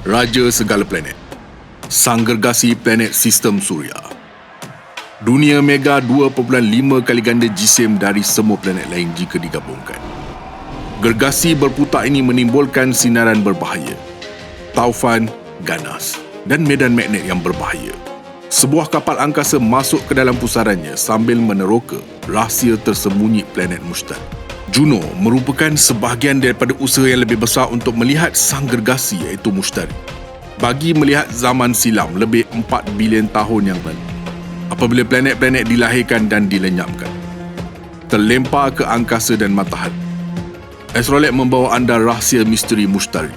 Raja segala planet, sang gergasi planet sistem suria. Dunia mega 2.5 kali ganda jisim dari semua planet lain jika digabungkan. Gergasi berputar ini menimbulkan sinaran berbahaya, taufan, ganas dan medan magnet yang berbahaya. Sebuah kapal angkasa masuk ke dalam pusarannya sambil meneroka rahsia tersembunyi planet Mushtari. Juno merupakan sebahagian daripada usaha yang lebih besar untuk melihat sang gergasi iaitu Mushtari bagi melihat zaman silam lebih 4 bilion tahun yang lalu, apabila planet-planet dilahirkan dan dilenyapkan, terlempar ke angkasa dan matahari. Astrolab membawa anda rahsia misteri Mushtari.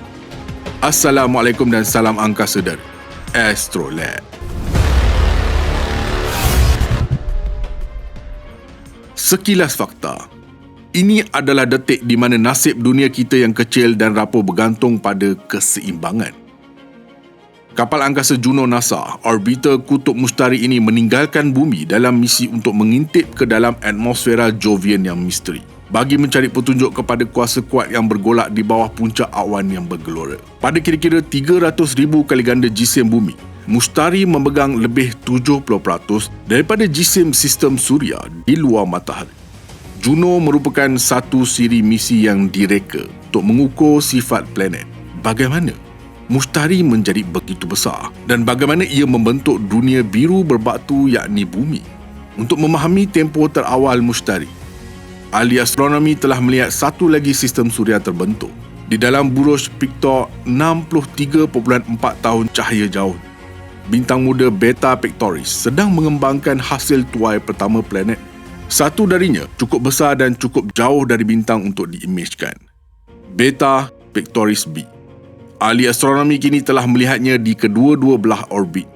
Assalamualaikum dan salam angkasa dari Astrolab. Sekilas fakta. Ini adalah detik di mana nasib dunia kita yang kecil dan rapuh bergantung pada keseimbangan. Kapal angkasa Juno NASA, orbiter kutub Mushtari ini meninggalkan bumi dalam misi untuk mengintip ke dalam atmosfera Jovian yang misteri, bagi mencari petunjuk kepada kuasa kuat yang bergolak di bawah puncak awan yang bergelora. Pada kira-kira 300,000 kali ganda jisim bumi, Mushtari memegang lebih 70% daripada jisim sistem suria di luar matahari. Juno merupakan satu siri misi yang direka untuk mengukur sifat planet. Bagaimana Mushtari menjadi begitu besar dan bagaimana ia membentuk dunia biru berbatu yakni bumi. Untuk memahami tempoh terawal Mushtari, ahli astronomi telah melihat satu lagi sistem suria terbentuk di dalam buruj Pictor 63.4 tahun cahaya jauh. Bintang muda Beta Pictoris sedang mengembangkan hasil tuai pertama planet. Satu darinya cukup besar dan cukup jauh dari bintang untuk diimejkan, Beta Pictoris b. Ahli astronomi kini telah melihatnya di kedua-dua belah orbit.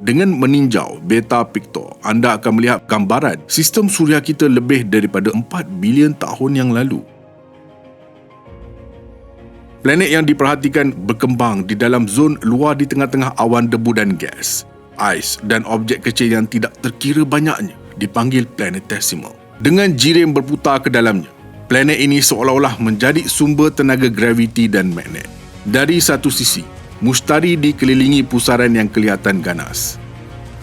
Dengan meninjau Beta Pictor, anda akan melihat gambaran sistem suria kita lebih daripada 4 bilion tahun yang lalu. Planet yang diperhatikan berkembang di dalam zon luar di tengah-tengah awan debu dan gas, ais dan objek kecil yang tidak terkira banyaknya dipanggil planetesimal. Dengan jirim berputar ke dalamnya, planet ini seolah-olah menjadi sumber tenaga graviti dan magnet. Dari satu sisi, Mushtari dikelilingi pusaran yang kelihatan ganas.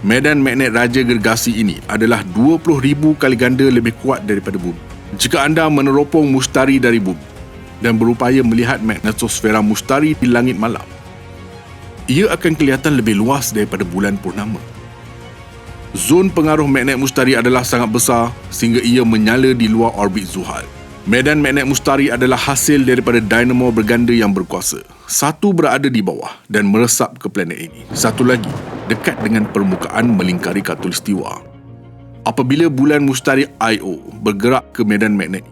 Medan magnet raja gergasi ini adalah 20,000 kali ganda lebih kuat daripada bumi. Jika anda meneropong Mushtari dari bumi dan berupaya melihat magnetosfera Mushtari di langit malam, ia akan kelihatan lebih luas daripada bulan purnama. Zon pengaruh magnet Mushtari adalah sangat besar sehingga ia menyala di luar orbit Zuhal. Medan magnet Mushtari adalah hasil daripada dinamo berganda yang berkuasa. Satu berada di bawah dan meresap ke planet ini. Satu lagi dekat dengan permukaan melingkari khatulistiwa. Apabila bulan Mushtari Io bergerak ke medan magnet,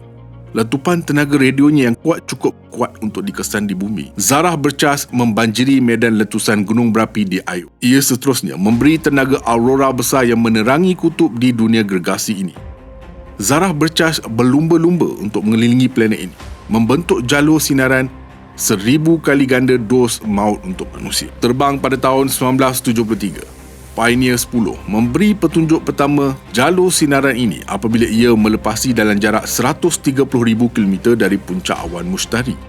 letupan tenaga radionya yang cukup kuat untuk dikesan di bumi. Zarah bercas membanjiri medan letusan gunung berapi di Io. Ia seterusnya memberi tenaga aurora besar yang menerangi kutub di dunia gergasi ini. Zarah bercas berlumba-lumba untuk mengelilingi planet ini, membentuk jalur sinaran 1000 kali ganda dos maut untuk manusia. Terbang pada tahun 1973. Pioneer 10 memberi petunjuk pertama jalur sinaran ini apabila ia melepasi dalam jarak 130,000 km dari puncak awan Mushtari.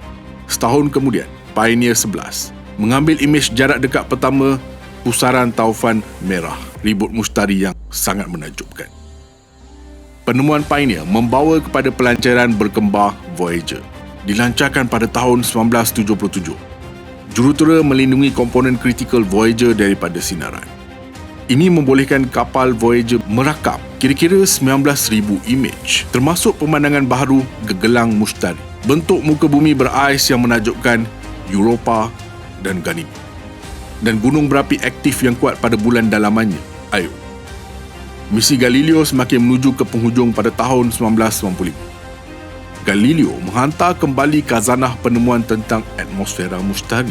Setahun kemudian, Pioneer 11 mengambil imej jarak dekat pertama pusaran taufan merah ribut Mushtari yang sangat menakjubkan. Penemuan Pioneer membawa kepada pelancaran berkembar Voyager. Dilancarkan pada tahun 1977. Jurutera melindungi komponen kritikal Voyager daripada sinaran. Ini membolehkan kapal Voyager merakam kira-kira 19,000 imej, termasuk pemandangan baharu gegelang Mushtari, bentuk muka bumi berais yang menakjubkan Europa dan Ganymede, dan gunung berapi aktif yang kuat pada bulan dalamannya, Io. Misi Galileo semakin menuju ke penghujung pada tahun 1995. Galileo menghantar kembali khazanah penemuan tentang atmosfera Mushtari.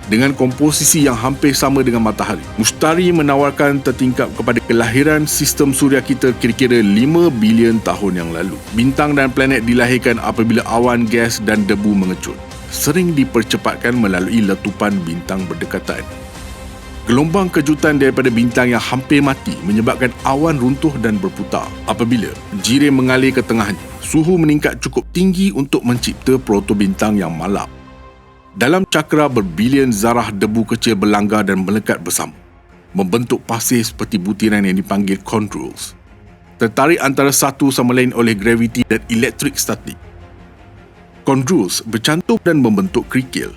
Dengan komposisi yang hampir sama dengan matahari, Mushtari menawarkan tertingkap kepada kelahiran sistem suria kita kira-kira 5 bilion tahun yang lalu. Bintang dan planet dilahirkan apabila awan gas dan debu mengecut, sering dipercepatkan melalui letupan bintang berdekatan. Gelombang kejutan daripada bintang yang hampir mati menyebabkan awan runtuh dan berputar. Apabila jirim mengalir ke tengahnya, suhu meningkat cukup tinggi untuk mencipta protobintang yang malap. Dalam cakra berbilion zarah debu kecil berlanggar dan melekat bersama, membentuk pasir seperti butiran yang dipanggil chondrules. Tertarik antara satu sama lain oleh graviti dan elektrik statik. Chondrules bercantum dan membentuk kerikil.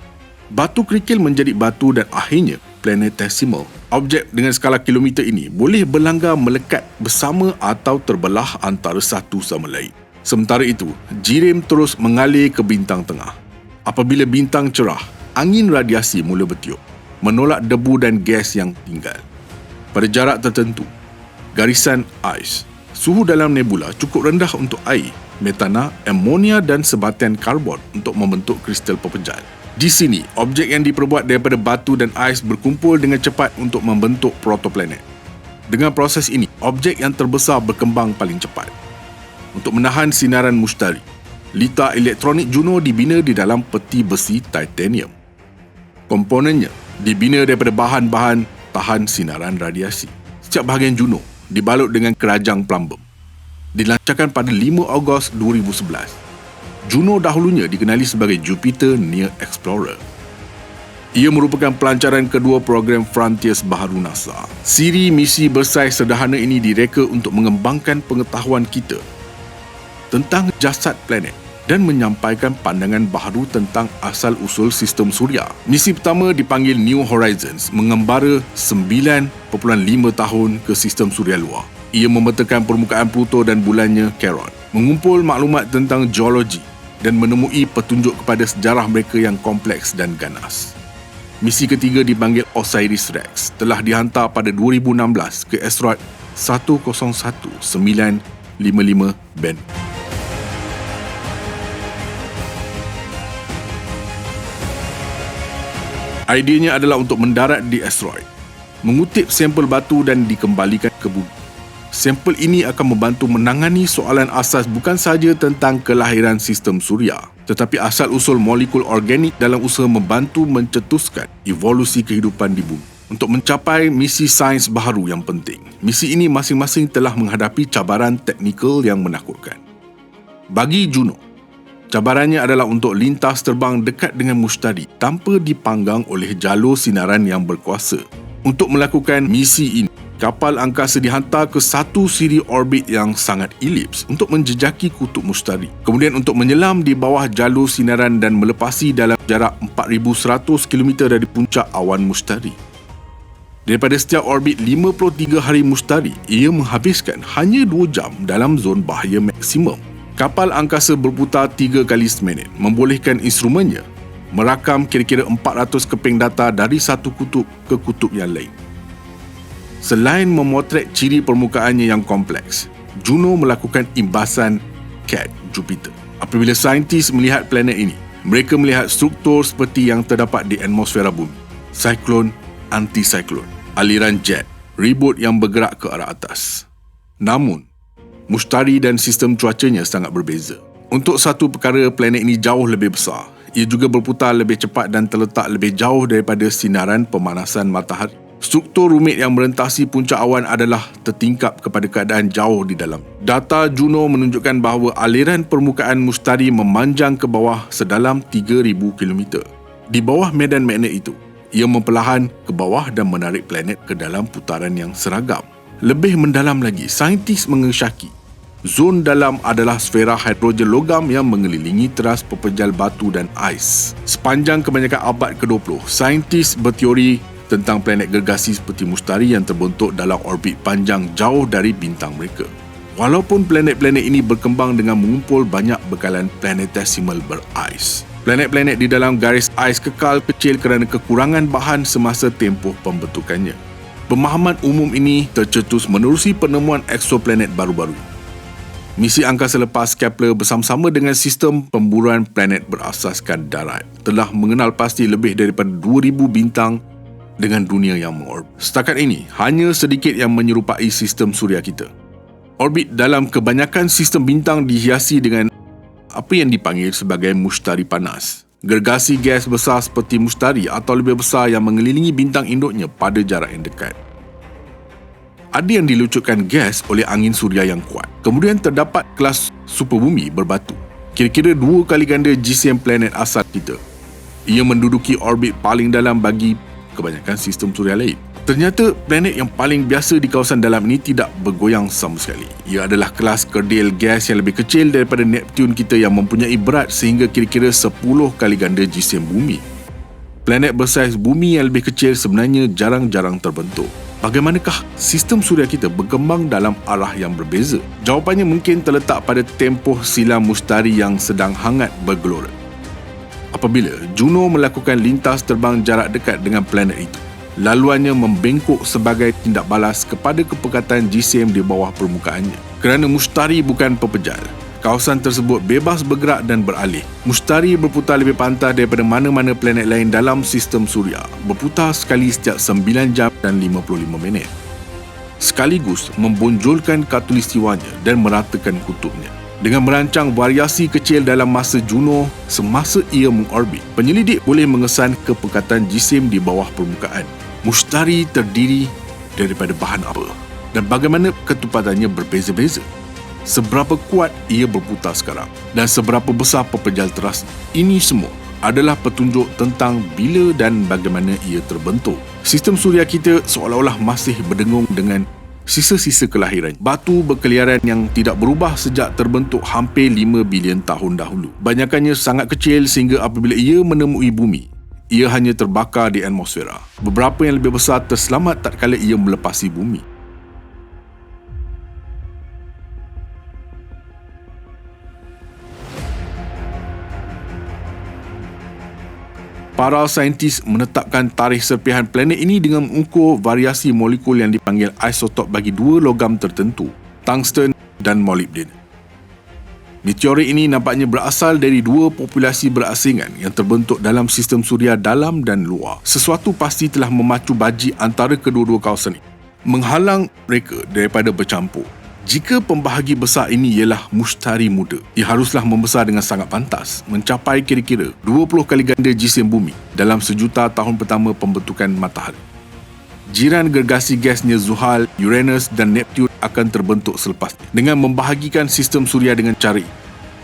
Batu kerikil menjadi batu dan akhirnya planetesimal. Objek dengan skala kilometer ini boleh berlanggar melekat bersama atau terbelah antara satu sama lain. Sementara itu, jirim terus mengalir ke bintang tengah. Apabila bintang cerah, angin radiasi mula bertiup, menolak debu dan gas yang tinggal. Pada jarak tertentu, garisan ais, suhu dalam nebula cukup rendah untuk air, metana, amonia dan sebatian karbon untuk membentuk kristal pepejal. Di sini, objek yang diperbuat daripada batu dan ais berkumpul dengan cepat untuk membentuk protoplanet. Dengan proses ini, objek yang terbesar berkembang paling cepat. Untuk menahan sinaran mustari, lita elektronik Juno dibina di dalam peti besi titanium. Komponennya dibina daripada bahan-bahan tahan sinaran radiasi. Setiap bahagian Juno dibalut dengan kerajang plumbum. Dilancarkan pada 5 Ogos 2011. Juno dahulunya dikenali sebagai Jupiter Near Explorer. Ia merupakan pelancaran kedua program Frontiers baharu NASA. Siri misi bersaiz sederhana ini direka untuk mengembangkan pengetahuan kita tentang jasad planet dan menyampaikan pandangan baharu tentang asal-usul sistem suria. Misi pertama dipanggil New Horizons, mengembara 9.5 tahun ke sistem suria luar. Ia memetakan permukaan Pluto dan bulannya Charon, mengumpul maklumat tentang geologi dan menemui petunjuk kepada sejarah mereka yang kompleks dan ganas. Misi ketiga dipanggil Osiris-Rex, telah dihantar pada 2016 ke asteroid 101955 Bennu. Ideanya adalah untuk mendarat di asteroid, mengutip sampel batu dan dikembalikan ke bumi. Sampel ini akan membantu menangani soalan asas bukan sahaja tentang kelahiran sistem suria, tetapi asal-usul molekul organik dalam usaha membantu mencetuskan evolusi kehidupan di bumi. Untuk mencapai misi sains baharu yang penting, misi ini masing-masing telah menghadapi cabaran teknikal yang menakutkan. Bagi Juno, cabarannya adalah untuk lintas terbang dekat dengan mustari tanpa dipanggang oleh jalur sinaran yang berkuasa. Untuk melakukan misi ini, kapal angkasa dihantar ke satu siri orbit yang sangat elips untuk menjejaki kutub mustari. Kemudian untuk menyelam di bawah jalur sinaran dan melepasi dalam jarak 4,100 km dari puncak awan mustari. Daripada setiap orbit 53 hari mustari, ia menghabiskan hanya 2 jam dalam zon bahaya maksimum. Kapal angkasa berputar 3 kali seminit, membolehkan instrumennya merakam kira-kira 400 keping data dari satu kutub ke kutub yang lain. Selain memotret ciri permukaannya yang kompleks, Juno melakukan imbasan CAD Jupiter. Apabila saintis melihat planet ini, mereka melihat struktur seperti yang terdapat di atmosfera bumi. Siklon, anti-siklon, aliran jet, ribut yang bergerak ke arah atas. Namun, mustari dan sistem cuacanya sangat berbeza. Untuk satu perkara, planet ini jauh lebih besar. Ia juga berputar lebih cepat dan terletak lebih jauh daripada sinaran pemanasan matahari. Struktur rumit yang merentasi puncak awan adalah tertingkap kepada keadaan jauh di dalam. Data Juno menunjukkan bahawa aliran permukaan mustari memanjang ke bawah sedalam 3,000 km. Di bawah medan magnet itu, ia memperlahan ke bawah dan menarik planet ke dalam putaran yang seragam. Lebih mendalam lagi, saintis mengesyaki zon dalam adalah sfera hidrogen logam yang mengelilingi teras pepejal batu dan ais. Sepanjang kebanyakan abad ke-20, saintis berteori tentang planet gergasi seperti mustari yang terbentuk dalam orbit panjang jauh dari bintang mereka. Walaupun planet-planet ini berkembang dengan mengumpul banyak bekalan planetesimal berais, planet-planet di dalam garis ais kekal kecil kerana kekurangan bahan semasa tempoh pembentukannya. Pemahaman umum ini tercetus menerusi penemuan eksoplanet baru-baru. Misi angkasa lepas Kepler bersama-sama dengan sistem pemburuan planet berasaskan darat telah mengenal pasti lebih daripada 2,000 bintang dengan dunia yang mengorbit. Setakat ini, hanya sedikit yang menyerupai sistem suria kita. Orbit dalam kebanyakan sistem bintang dihiasi dengan apa yang dipanggil sebagai mustari panas. Gergasi gas besar seperti mustari atau lebih besar yang mengelilingi bintang induknya pada jarak yang dekat. Ada yang dilucutkan gas oleh angin suria yang kuat. Kemudian terdapat kelas superbumi berbatu, kira-kira 2 kali ganda GCM planet asal kita. Ia menduduki orbit paling dalam bagi kebanyakan sistem suria lain. Ternyata planet yang paling biasa di kawasan dalam ini tidak bergoyang sama sekali. Ia adalah kelas kerdil gas yang lebih kecil daripada Neptune kita yang mempunyai berat sehingga kira-kira 10 kali ganda jisim bumi. Planet bersaiz bumi yang lebih kecil sebenarnya jarang-jarang terbentuk. Bagaimanakah sistem suria kita berkembang dalam arah yang berbeza? Jawapannya mungkin terletak pada tempoh silam mustari yang sedang hangat bergelora. Apabila Juno melakukan lintas terbang jarak dekat dengan planet itu, laluannya membengkok sebagai tindak balas kepada kepekatan jisim di bawah permukaannya. Kerana mustari bukan pepejal, kawasan tersebut bebas bergerak dan beralih. Mustari berputar lebih pantas daripada mana-mana planet lain dalam sistem suria, berputar sekali setiap 9 jam dan 55 minit. Sekaligus membonjolkan khatulistiwanya dan meratakan kutubnya. Dengan merancang variasi kecil dalam masa Juno semasa ia mengorbit, penyelidik boleh mengesan kepekatan jisim di bawah permukaan. Mustari terdiri daripada bahan apa? Dan bagaimana ketupatannya berbeza-beza? Seberapa kuat ia berputar sekarang? Dan seberapa besar pepejal teras? Ini semua adalah petunjuk tentang bila dan bagaimana ia terbentuk. Sistem suria kita seolah-olah masih berdengung dengan sisa-sisa kelahiran. Batu berkeliaran yang tidak berubah sejak terbentuk hampir 5 bilion tahun dahulu. Banyakannya sangat kecil sehingga apabila ia menemui bumi, ia hanya terbakar di atmosfera. Beberapa yang lebih besar terselamat tatkala ia melepasi bumi. Para saintis menetapkan tarikh serpihan planet ini dengan mengukur variasi molekul yang dipanggil isotop bagi dua logam tertentu, tungsten dan molybden. Meteorit ini nampaknya berasal dari dua populasi berasingan yang terbentuk dalam sistem suria dalam dan luar. Sesuatu pasti telah memacu baji antara kedua-dua kawasan ini, menghalang mereka daripada bercampur. Jika pembahagi besar ini ialah mustari muda, ia haruslah membesar dengan sangat pantas, mencapai kira-kira 20 kali ganda jisim bumi dalam sejuta tahun pertama pembentukan matahari. Jiran gergasi gasnya Zuhal, Uranus dan Neptune akan terbentuk selepasnya. Dengan membahagikan sistem suria dengan cara ini,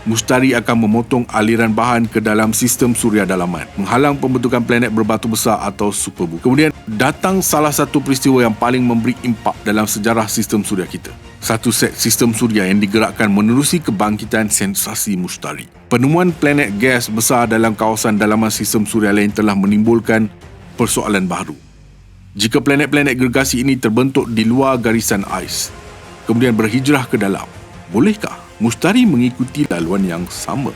mustari akan memotong aliran bahan ke dalam sistem suria dalaman, menghalang pembentukan planet berbatu besar atau superbumi. Kemudian datang salah satu peristiwa yang paling memberi impak dalam sejarah sistem suria kita. Satu set sistem suria yang digerakkan menerusi kebangkitan sensasi mustari. Penemuan planet gas besar dalam kawasan dalaman sistem suria lain telah menimbulkan persoalan baru. Jika planet-planet gergasi ini terbentuk di luar garisan ais, kemudian berhijrah ke dalam, bolehkah mustari mengikuti laluan yang sama?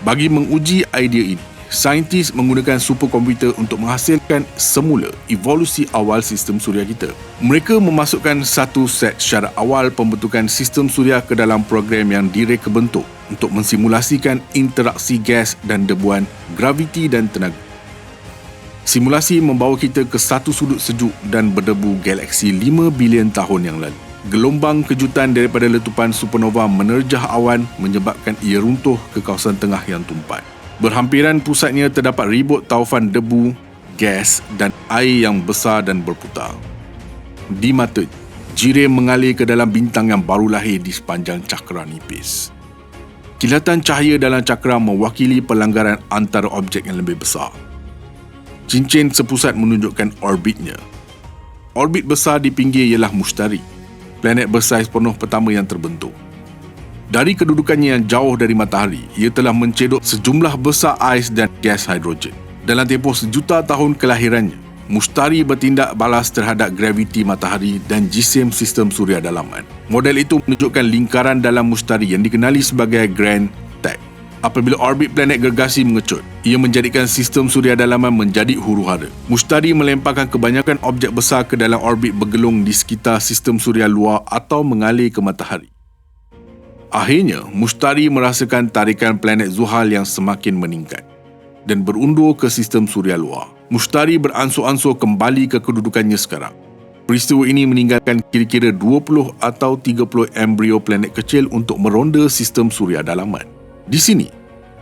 Bagi menguji idea ini, saintis menggunakan superkomputer untuk menghasilkan semula evolusi awal sistem suria kita. Mereka memasukkan satu set syarat awal pembentukan sistem suria ke dalam program yang direka bentuk untuk mensimulasikan interaksi gas dan debuan, graviti dan tenaga. Simulasi membawa kita ke satu sudut sejuk dan berdebu galaksi 5 bilion tahun yang lalu. Gelombang kejutan daripada letupan supernova menerjah awan menyebabkan ia runtuh ke kawasan tengah yang tumpat. Berhampiran pusatnya terdapat ribut taufan debu, gas dan air yang besar dan berputar. Di matanya, jirim mengalir ke dalam bintang yang baru lahir di sepanjang cakra nipis. Kilatan cahaya dalam cakra mewakili pelanggaran antara objek yang lebih besar. Cincin sepusat menunjukkan orbitnya. Orbit besar di pinggir ialah mustari, planet bersaiz penuh pertama yang terbentuk. Dari kedudukannya yang jauh dari matahari, ia telah mencedok sejumlah besar ais dan gas hidrogen. Dalam tempoh sejuta tahun kelahirannya, mustari bertindak balas terhadap graviti matahari dan jisim sistem suria dalaman. Model itu menunjukkan lingkaran dalam mustari yang dikenali sebagai Grand Tag. Apabila orbit planet gergasi mengecut, ia menjadikan sistem suria dalaman menjadi huru-hara. Mustari melemparkan kebanyakan objek besar ke dalam orbit bergelung di sekitar sistem suria luar atau mengalir ke matahari. Akhirnya, mustari merasakan tarikan planet Zuhal yang semakin meningkat dan berundur ke sistem suria luar. Mustari beransur-ansur kembali ke kedudukannya sekarang. Peristiwa ini meninggalkan kira-kira 20 atau 30 embrio planet kecil untuk meronda sistem suria dalaman. Di sini,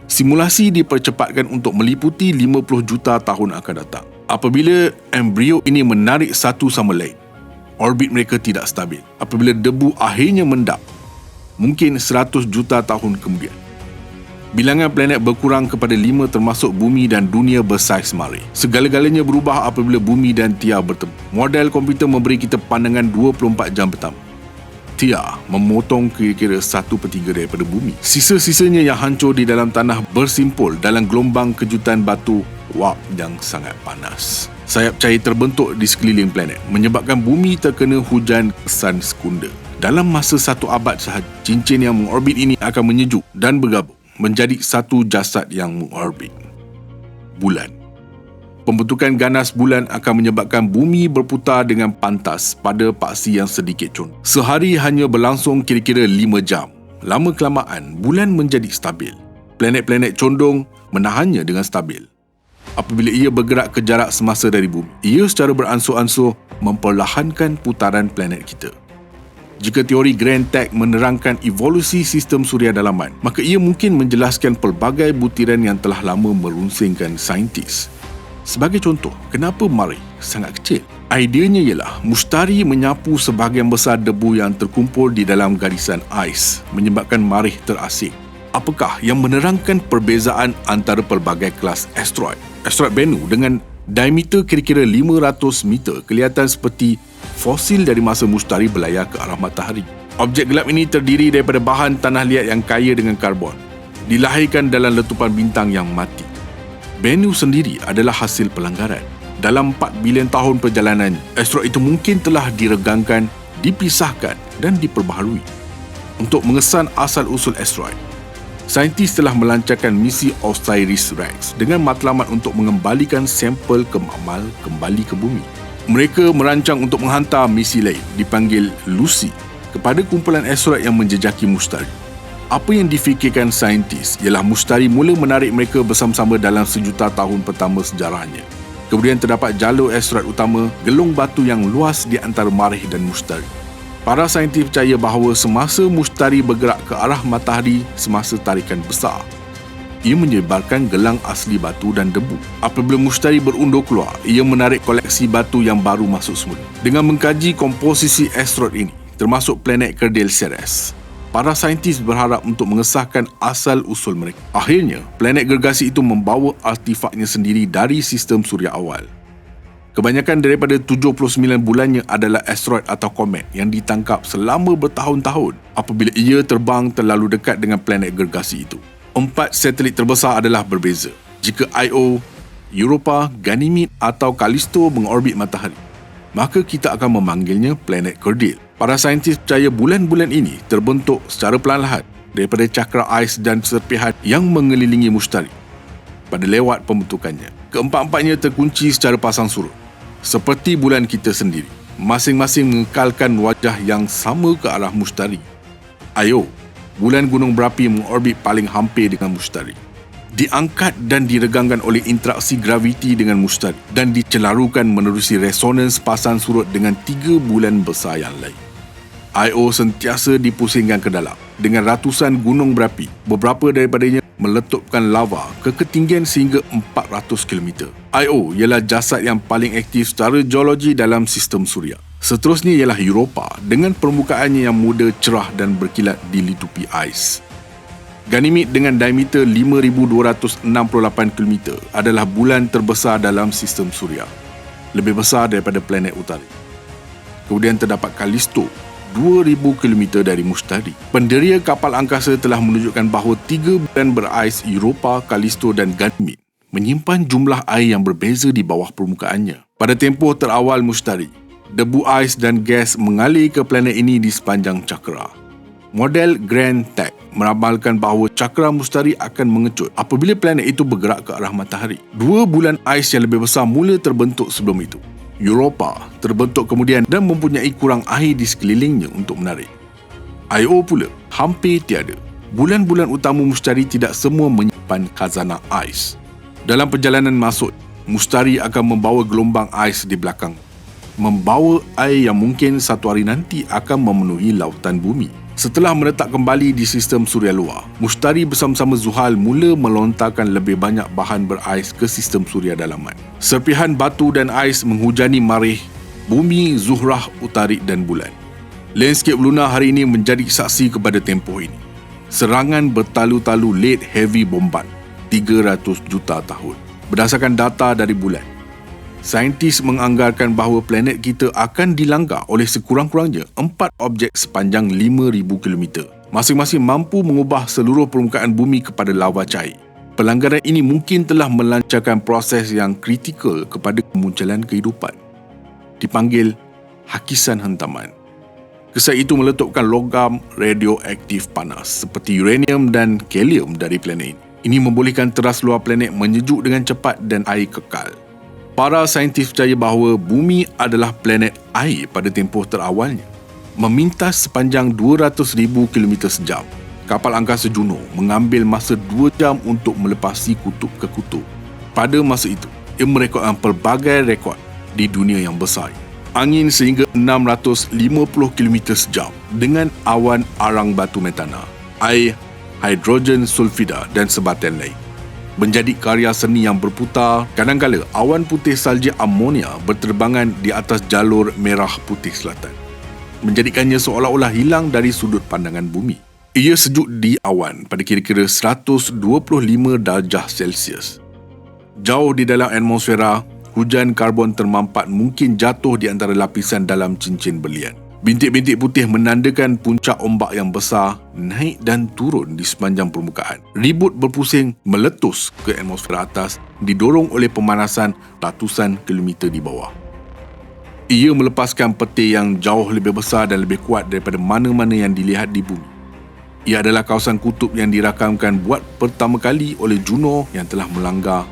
simulasi dipercepatkan untuk meliputi 50 juta tahun akan datang. Apabila embrio ini menarik satu sama lain, orbit mereka tidak stabil. Apabila debu akhirnya mendap, mungkin 100 juta tahun kemudian, Bilangan planet berkurang kepada 5 termasuk bumi dan dunia bersaiz Marikh. Segala-galanya berubah apabila bumi dan Tia bertemu. Model komputer memberi kita pandangan 24 jam pertama. Tia memotong kira-kira 1/3 daripada bumi. Sisa-sisanya yang hancur di dalam tanah bersimpul dalam gelombang kejutan batu wap yang sangat panas. Sayap cair terbentuk di sekeliling planet, menyebabkan bumi terkena hujan kesan sekunda. Dalam masa 1 abad sahaja, cincin yang mengorbit ini akan menyejuk dan bergabung menjadi satu jasad yang mengorbit. Bulan. Pembentukan ganas bulan akan menyebabkan bumi berputar dengan pantas pada paksi yang sedikit condong. Sehari hanya berlangsung kira-kira 5 jam. Lama kelamaan, bulan menjadi stabil. Planet-planet condong menahannya dengan stabil. Apabila ia bergerak ke jarak semasa dari bumi, ia secara beransur-ansur memperlahankan putaran planet kita. Jika teori Grand Tech menerangkan evolusi sistem suria dalaman, maka ia mungkin menjelaskan pelbagai butiran yang telah lama merunsingkan saintis. Sebagai contoh, kenapa Marikh sangat kecil? Ideanya ialah mustari menyapu sebahagian besar debu yang terkumpul di dalam garisan ais, menyebabkan Marikh terasing. Apakah yang menerangkan perbezaan antara pelbagai kelas asteroid? Asteroid Bennu dengan diameter kira-kira 500 meter kelihatan seperti fosil dari masa mustari berlayar ke arah matahari. Objek gelap ini terdiri daripada bahan tanah liat yang kaya dengan karbon, dilahirkan dalam letupan bintang yang mati. Bennu sendiri adalah hasil pelanggaran. Dalam 4 bilion tahun perjalanan, asteroid itu mungkin telah diregangkan, dipisahkan dan diperbaharui. Untuk mengesan asal-usul asteroid, saintis telah melancarkan misi OSIRIS-REx dengan matlamat untuk mengembalikan sampel kemakmal kembali ke bumi. Mereka merancang untuk menghantar misi lain, dipanggil Lucy, kepada kumpulan asteroid yang menjejaki mustari. Apa yang difikirkan saintis ialah mustari mula menarik mereka bersama-sama dalam 1,000,000 tahun pertama sejarahnya. Kemudian terdapat jalur asteroid utama, gelung batu yang luas di antara Marikh dan mustari. Para saintis percaya bahawa semasa mustari bergerak ke arah matahari semasa tarikan besar, ia menyebarkan gelang asli batu dan debu. Apabila mustari berundur keluar, ia menarik koleksi batu yang baru masuk semula. Dengan mengkaji komposisi asteroid ini, termasuk planet kerdil Ceres, para saintis berharap untuk mengesahkan asal-usul mereka. Akhirnya, planet gergasi itu membawa artifaknya sendiri dari sistem suria awal. Kebanyakan daripada 79 bulannya adalah asteroid atau komet yang ditangkap selama bertahun-tahun apabila ia terbang terlalu dekat dengan planet gergasi itu. 4 satelit terbesar adalah berbeza. Jika Io, Europa, Ganymede atau Callisto mengorbit matahari, maka kita akan memanggilnya planet kerdil. Para saintis percaya bulan-bulan ini terbentuk secara perlahan daripada cakra ais dan serpihan yang mengelilingi mustari. Pada lewat pembentukannya, keempat-empatnya terkunci secara pasang surut. Seperti bulan kita sendiri, masing-masing mengekalkan wajah yang sama ke arah mustari. Io, bulan gunung berapi mengorbit paling hampir dengan mustari, diangkat dan diregangkan oleh interaksi graviti dengan mustari dan dicelarukan menerusi resonans pasang surut dengan 3 bulan besar yang lain. Io sentiasa dipusingkan ke dalam dengan ratusan gunung berapi, beberapa daripadanya meletupkan lava ke ketinggian sehingga 400 km. Io ialah jasad yang paling aktif secara geologi dalam sistem suria. Seterusnya ialah Europa dengan permukaannya yang muda, cerah dan berkilat dilitupi ais. Ganymede dengan diameter 5,268 km adalah bulan terbesar dalam sistem suria, lebih besar daripada planet utara. Kemudian terdapat Callisto, 2,000 km dari mustari. Penderia kapal angkasa telah menunjukkan bahawa 3 bulan berais Europa, Callisto dan Ganymede menyimpan jumlah air yang berbeza di bawah permukaannya. Pada tempoh terawal mustari, debu ais dan gas mengalir ke planet ini di sepanjang cakra. Model Grand Tech meramalkan bahawa cakra mustari akan mengecut apabila planet itu bergerak ke arah matahari. 2 bulan ais yang lebih besar mula terbentuk sebelum itu. Europa terbentuk kemudian dan mempunyai kurang air di sekelilingnya untuk menarik. Io pula hampir tiada. Bulan-bulan utama mustari tidak semua menyimpan khazanah ais. Dalam perjalanan masuk, mustari akan membawa gelombang ais di belakang, membawa air yang mungkin satu hari nanti akan memenuhi lautan bumi. Setelah menetap kembali di sistem suria luar, mustari bersama-sama Zuhal mula melontarkan lebih banyak bahan berais ke sistem suria dalaman. Serpihan batu dan ais menghujani Marikh, bumi, Zuhrah, Utarik dan bulan. Landscape lunar hari ini menjadi saksi kepada tempoh ini. serangan bertalu-talu late heavy bombard 300 juta tahun. Berdasarkan data dari bulan, saintis menganggarkan bahawa planet kita akan dilanggar oleh sekurang-kurangnya 4 objek sepanjang 5,000 km. Masing-masing mampu mengubah seluruh permukaan bumi kepada lava cair. Pelanggaran ini mungkin telah melancarkan proses yang kritikal kepada kemunculan kehidupan, dipanggil hakisan hentaman. Kesan itu meletupkan logam radioaktif panas seperti uranium dan helium dari planet ini. Ini membolehkan teras luar planet menyejuk dengan cepat dan air kekal. Para saintis percaya bahawa bumi adalah planet air pada tempoh terawalnya. Memintas sepanjang 200,000 km sejam, kapal angkasa Juno mengambil masa 2 jam untuk melepasi kutub ke kutub. Pada masa itu, ia merekodkan pelbagai rekod di dunia yang besar. Angin sehingga 650 km sejam dengan awan arang batu metana, air, hidrogen sulfida dan sebatan lain. Menjadi karya seni yang berputar, kadangkala awan putih salji amonia berterbangan di atas jalur merah putih selatan, menjadikannya seolah-olah hilang dari sudut pandangan bumi. Ia sejuk di awan pada kira-kira 125 darjah Celsius. Jauh di dalam atmosfera, hujan karbon termampat mungkin jatuh di antara lapisan dalam cincin berlian. Bintik-bintik putih menandakan puncak ombak yang besar naik dan turun di sepanjang permukaan. Ribut berpusing meletus ke atmosfera atas, didorong oleh pemanasan ratusan kilometer di bawah. Ia melepaskan petir yang jauh lebih besar dan lebih kuat daripada mana-mana yang dilihat di bumi. Ia adalah kawasan kutub yang dirakamkan buat pertama kali oleh Juno yang telah melanggar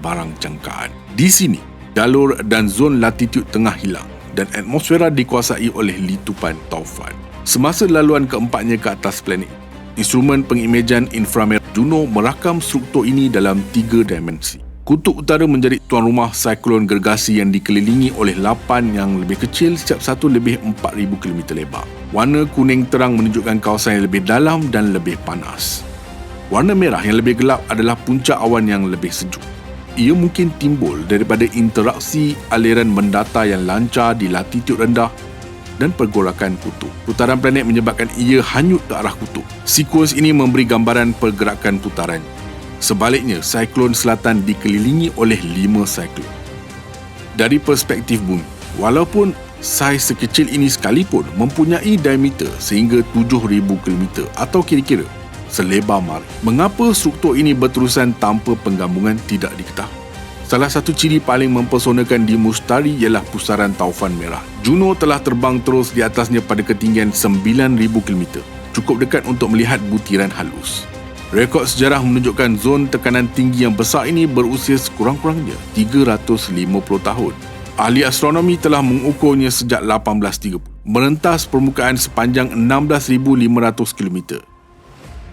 barang jangkaan. Di sini, jalur dan zon latitude tengah hilang dan atmosfera dikuasai oleh litupan taufan. Semasa laluan keempatnya ke atas planet, instrumen pengimejan inframerah Juno merakam struktur ini dalam 3 dimensi. Kutub utara menjadi tuan rumah siklon gergasi yang dikelilingi oleh 8 yang lebih kecil, setiap satu lebih 4,000 km lebar. Warna kuning terang menunjukkan kawasan yang lebih dalam dan lebih panas. Warna merah yang lebih gelap adalah puncak awan yang lebih sejuk. Ia mungkin timbul daripada interaksi aliran mendata yang lancar di latitude rendah dan pergolakan kutub. Putaran planet menyebabkan ia hanyut ke arah kutub. Sekuens ini memberi gambaran pergerakan putaran. Sebaliknya, siklon selatan dikelilingi oleh 5 siklon. Dari perspektif bumi, walaupun saiz sekecil ini sekalipun mempunyai diameter sehingga 7,000 km atau kira-kira selebar Mars, mengapa struktur ini berterusan tanpa penggabungan tidak diketahui. Salah satu ciri paling mempersonakan di Mustari ialah pusaran taufan merah. Juno telah terbang terus di atasnya pada ketinggian 9,000 km, cukup dekat untuk melihat butiran halus. Rekod sejarah menunjukkan zon tekanan tinggi yang besar ini berusia sekurang-kurangnya 350 tahun. Ahli astronomi telah mengukurnya sejak 1830, merentas permukaan sepanjang 16,500 km.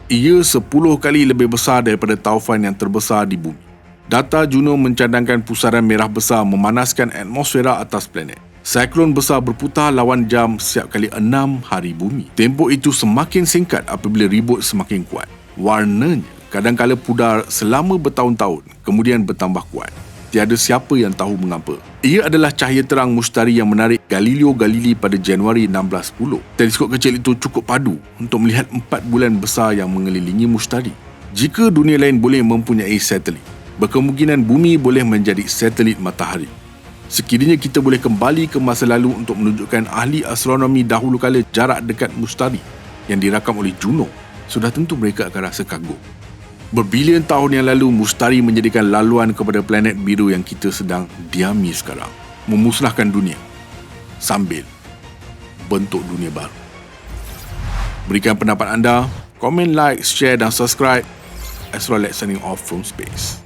Ia 10 kali lebih besar daripada taufan yang terbesar di bumi. Data Juno mencadangkan pusaran merah besar memanaskan atmosfera atas planet. Siklon besar berputar lawan jam setiap kali 6 hari bumi. Tempoh itu semakin singkat apabila ribut semakin kuat. Warnanya kadangkala pudar selama bertahun-tahun, kemudian bertambah kuat. Tiada siapa yang tahu mengapa. Ia adalah cahaya terang Mustari yang menarik Galileo Galilei pada Januari 1610. Teleskop kecil itu cukup padu untuk melihat 4 bulan besar yang mengelilingi Mustari. Jika dunia lain boleh mempunyai satelit, berkemungkinan bumi boleh menjadi satelit matahari. Sekiranya kita boleh kembali ke masa lalu untuk menunjukkan ahli astronomi dahulu kala jarak dekat Mustari yang dirakam oleh Juno, sudah tentu mereka akan rasa kagum. Berbilion tahun yang lalu, Mustari menjadikan laluan kepada planet biru yang kita sedang diami sekarang, memusnahkan dunia sambil bentuk dunia baru. Berikan pendapat anda, komen, like, share dan subscribe. Astrolet signing off from space.